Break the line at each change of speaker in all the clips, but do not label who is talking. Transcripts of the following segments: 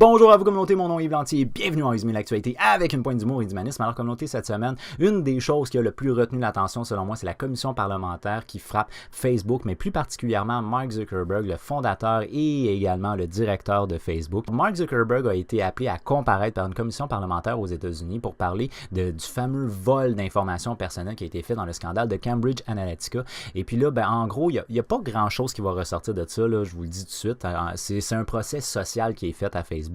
Bonjour à vous communauté, mon nom est Yves Lantier et bienvenue en résumé l'actualité avec une pointe d'humour et d'humanisme. Alors communauté, cette semaine, une des choses qui a le plus retenu l'attention selon moi, c'est la commission parlementaire qui frappe Facebook, mais plus particulièrement Mark Zuckerberg, le fondateur et également le directeur de Facebook. Mark Zuckerberg a été appelé à comparaître par une commission parlementaire aux États-Unis pour parler du fameux vol d'informations personnelles qui a été fait dans le scandale de Cambridge Analytica. Et puis là, en gros, il n'y a pas grand-chose qui va ressortir de ça, là, je vous le dis tout de suite. C'est un procès social qui est fait à Facebook.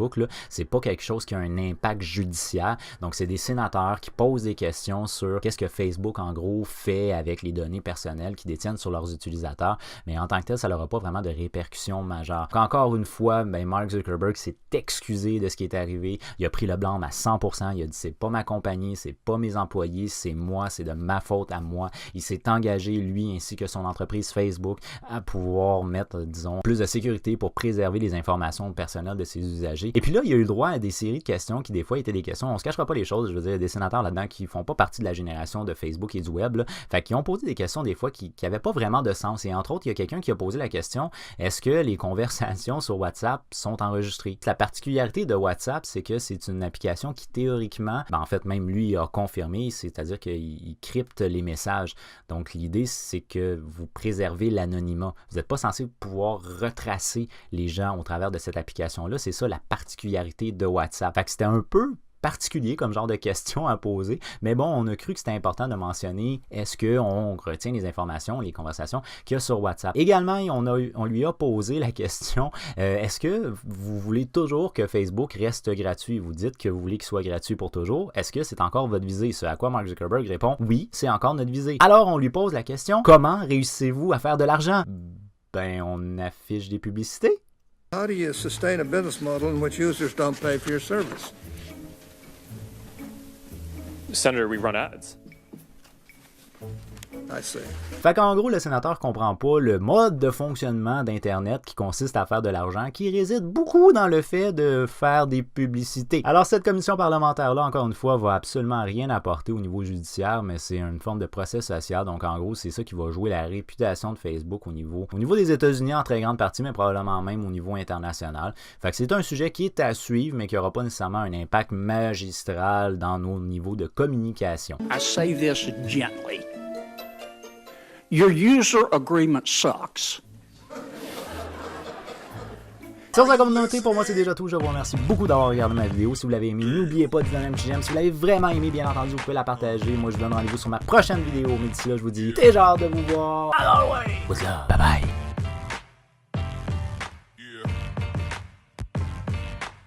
C'est pas quelque chose qui a un impact judiciaire. Donc, c'est des sénateurs qui posent des questions sur qu'est-ce que Facebook, en gros, fait avec les données personnelles qu'ils détiennent sur leurs utilisateurs. Mais en tant que tel, ça n'aura pas vraiment de répercussions majeures. Encore une fois, Mark Zuckerberg s'est excusé de ce qui est arrivé. Il a pris le blâme à 100%. Il a dit c'est pas ma compagnie, c'est pas mes employés, c'est moi, c'est de ma faute à moi. Il s'est engagé, lui, ainsi que son entreprise Facebook, à pouvoir mettre, disons, plus de sécurité pour préserver les informations personnelles de ses usagers. Et puis là, il a eu le droit à des séries de questions qui, des fois, étaient des questions. On se cachera pas les choses. Je veux dire, il y a des sénateurs là-dedans qui font pas partie de la génération de Facebook et du web. Là. Fait qu'ils ont posé des questions, des fois, qui n'avaient pas vraiment de sens. Et entre autres, il y a quelqu'un qui a posé la question, est-ce que les conversations sur WhatsApp sont enregistrées? La particularité de WhatsApp, c'est que c'est une application qui, théoriquement, en fait, même lui a confirmé, c'est-à-dire qu'il crypte les messages. Donc, l'idée, c'est que vous préservez l'anonymat. Vous n'êtes pas censé pouvoir retracer les gens au travers de cette application-là. C'est ça la particularité de WhatsApp. Fait que c'était un peu particulier comme genre de question à poser, mais bon, on a cru que c'était important de mentionner est-ce qu'on retient les informations, les conversations qu'il y a sur WhatsApp. Également, on lui a posé la question est-ce que vous voulez toujours que Facebook reste gratuit? Vous dites que vous voulez qu'il soit gratuit pour toujours. Est-ce que c'est encore votre visée? Ce à quoi Mark Zuckerberg répond oui, c'est encore notre visée. Alors, on lui pose la question comment réussissez-vous à faire de l'argent? On affiche des publicités.
How do you sustain a business model in which users don't pay for your service?
Senator, we run ads.
I see.
Fait qu'en gros, le sénateur comprend pas le mode de fonctionnement d'Internet qui consiste à faire de l'argent, qui réside beaucoup dans le fait de faire des publicités. Alors cette commission parlementaire-là, encore une fois, va absolument rien apporter au niveau judiciaire, mais c'est une forme de procès social. Donc en gros, c'est ça qui va jouer la réputation de Facebook au niveau des États-Unis en très grande partie, mais probablement même au niveau international. Fait que c'est un sujet qui est à suivre, mais qui n'aura pas nécessairement un impact magistral dans nos niveaux de communication.
I say this gently. Your user agreement sucks.
Sur sa communauté, pour moi c'est déjà tout. Je vous remercie beaucoup d'avoir regardé ma vidéo. Si vous l'avez aimé, n'oubliez pas de donner un petit j'aime. Si vous l'avez vraiment aimé, bien entendu, vous pouvez la partager. Moi je vous donne rendez-vous sur ma prochaine vidéo. Mais d'ici là, je vous dis, j'ai hâte de vous voir. Alors ouais! What's up? Bye bye!